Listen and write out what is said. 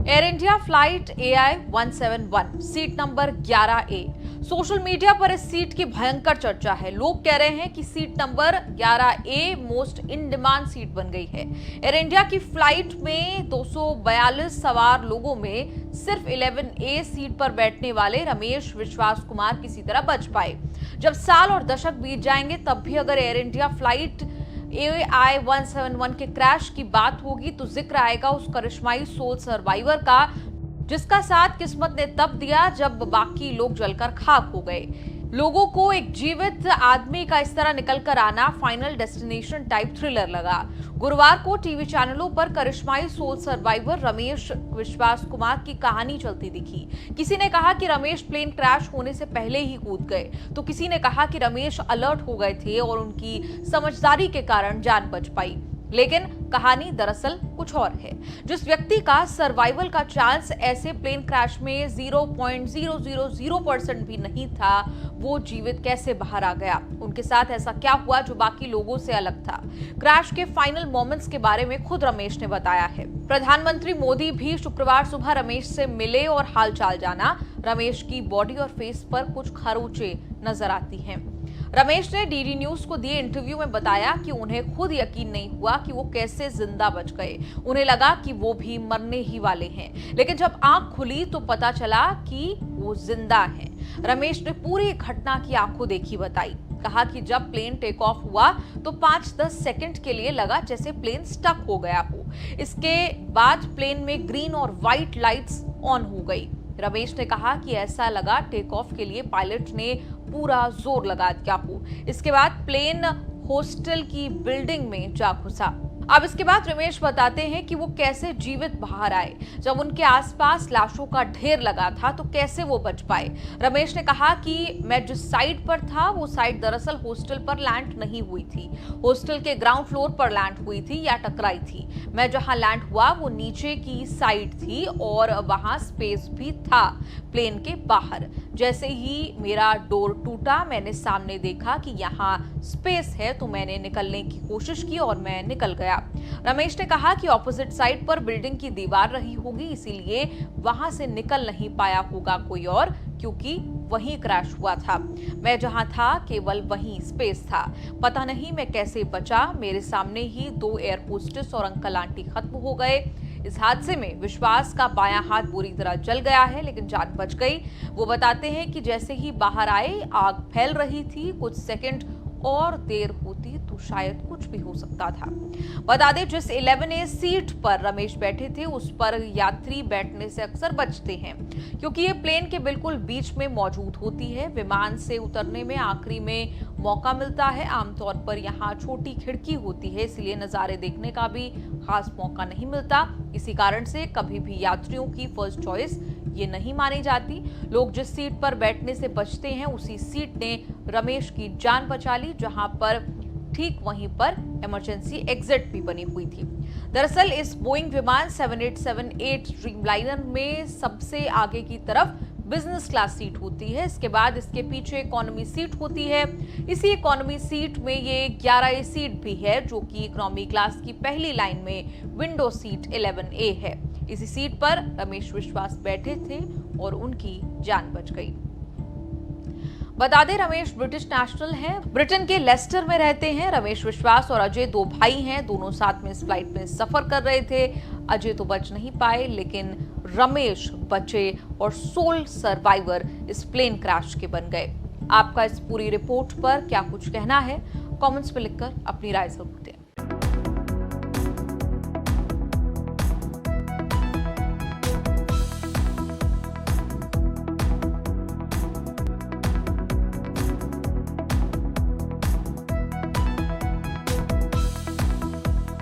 Air India flight AI 171 seat number 11A। Social media पर इस seat की भयंकर चर्चा है। लोग कह रहे हैं कि seat number 11A most in demand seat बन गई है। एयर इंडिया की फ्लाइट में 242 सवार लोगों में सिर्फ 11A सीट पर बैठने वाले रमेश विश्वास कुमार किसी तरह बच पाए। जब साल और दशक बीत जाएंगे तब भी अगर एयर इंडिया फ्लाइट AI 171 के क्रैश की बात होगी तो जिक्र आएगा उस करिश्माई सोल सर्वाइवर का, जिसका साथ किस्मत ने तब दिया जब बाकी लोग जलकर खाक हो गए। लोगों को एक जीवित आदमी का इस तरह निकलकर आना फाइनल डेस्टिनेशन टाइप थ्रिलर लगा। गुरुवार को टीवी चैनलों पर करिश्माई सोल सर्वाइवर रमेश विश्वास कुमार की कहानी चलती दिखी। किसी ने कहा कि रमेश प्लेन क्रैश होने से पहले ही कूद गए, तो किसी ने कहा कि रमेश अलर्ट हो गए थे और उनकी समझदारी के कारण जान बच पाई। लेकिन कहानी दरअसल कुछ और है। जिस व्यक्ति का सर्वाइवल का चांस ऐसे प्लेन क्रैश में 0.000% भी नहीं था, वो जीवित कैसे बाहर आ गया? उनके साथ ऐसा क्या हुआ जो बाकी लोगों से अलग था? क्रैश के फाइनल मोमेंट्स के बारे में खुद रमेश ने बताया है। प्रधानमंत्री मोदी भी शुक्रवार सुबह रमेश से मिले और हालचाल जाना। रमेश की बॉडी और फेस पर कुछ खरोंचें नजर आती हैं। रमेश ने डीडी न्यूज को दिए इंटरव्यू में बताया कि उन्हें खुद यकीन नहीं हुआ कि वो कैसे जिंदा बच गए। उन्हें लगा कि वो भी मरने ही वाले हैं, लेकिन जब आंख खुली तो पता चला कि वो जिंदा हैं। रमेश ने पूरी घटना की आंखों देखी बताई। कहा कि जब प्लेन टेक ऑफ हुआ तो 5-10 सेकंड के लिए लगा जैसे प्लेन स्टक हो गया हो। इसके बाद प्लेन में ग्रीन और व्हाइट लाइट्स ऑन हो गई। रमेश ने कहा कि ऐसा लगा टेक ऑफ के लिए पायलट ने पूरा जोर लगा दिया हो। इसके बाद प्लेन हॉस्टल की बिल्डिंग में जा घुसा। अब इसके बाद रमेश बताते हैं कि वो कैसे जीवित बाहर आए। जब उनके आसपास लाशों का ढेर लगा था तो कैसे वो बच पाए। रमेश ने कहा कि मैं जिस साइड पर था वो साइड दरअसल हॉस्टल पर लैंड नहीं हुई थी, हॉस्टल के ग्राउंड फ्लोर पर लैंड हुई थी या टकराई थी। मैं जहां लैंड हुआ वो नीचे की साइड थी और वहां स्पेस भी था प्लेन के बाहर। जैसे ही मेरा डोर टूटा मैंने सामने देखा कि यहाँ स्पेस है तो मैंने निकलने की कोशिश की और मैं निकल गया। रमेश ने कहा कि ऑपोजिट साइड पर बिल्डिंग की दीवार रही होगी, इसीलिए वहां से निकल नहीं पाया होगा कोई और, क्योंकि वहीं क्रैश हुआ था। मैं जहां था केवल वहीं स्पेस था। पता नहीं मैं कैसे बचा। मेरे सामने ही 2 एयर होस्टेस और अंकल आंटी खत्म हो गए। इस हादसे में विश्वास का बायां हाथ बुरी तरह जल गया है, लेकिन जान बच गई। वो बताते हैं कि जैसे ही बाहर आए आग फैल रही थी। कुछ सेकंड और देर होती तो शायद कुछ भी हो सकता था। बता दें जिस 11A सीट पर रमेश बैठे थे उस पर यात्री बैठने से अक्सर बचते हैं, क्योंकि ये प्लेन के बिल्कुल बीच में मौजूद होती है। विमान से उतरने में आखिरी में मौका मिलता है। आमतौर पर यहाँ छोटी खिड़की होती है, इसलिए नजारे देखने का भी खास मौका नहीं मिलता। इसी कारण से कभी भी यात्रियों की फर्स्ट चॉइस ये नहीं मानी जाती। लोग जिस सीट पर बैठने से बचते हैं उसी सीट ने रमेश की जान बचा ली, जहां पर ठीक वहीं पर इमरजेंसी एग्जिट भी बनी हुई थी। दरअसल इस बोइंग विमान 7878 ड्रीमलाइनर में सबसे आगे की तरफ बिजनेस क्लास सीट होती है। इसके बाद इसके पीछे इकोनॉमी सीट होती है। इसी इकोनॉमी सीट में ये 11A सीट भी है, जो कि इकोनॉमी क्लास की पहली लाइन में विंडो सीट 11A है। इसी सीट पर रमेश विश्वास बैठे थे और उनकी जान बच गई। बता दें रमेश ब्रिटिश नेशनल हैं, ब्रिटेन के लेस्टर में रहते हैं। रमेश विश्वास और अजय 2 भाई हैं, दोनों साथ में इस फ्लाइट में सफर कर रहे थे। अजय तो बच नहीं पाए, लेकिन रमेश बचे और सोल सर्वाइवर इस प्लेन क्रैश के बन गए। आपका इस पूरी रिपोर्ट पर क्या कुछ कहना है? कमेंट्स में लिखकर अपनी राय जरूर दें।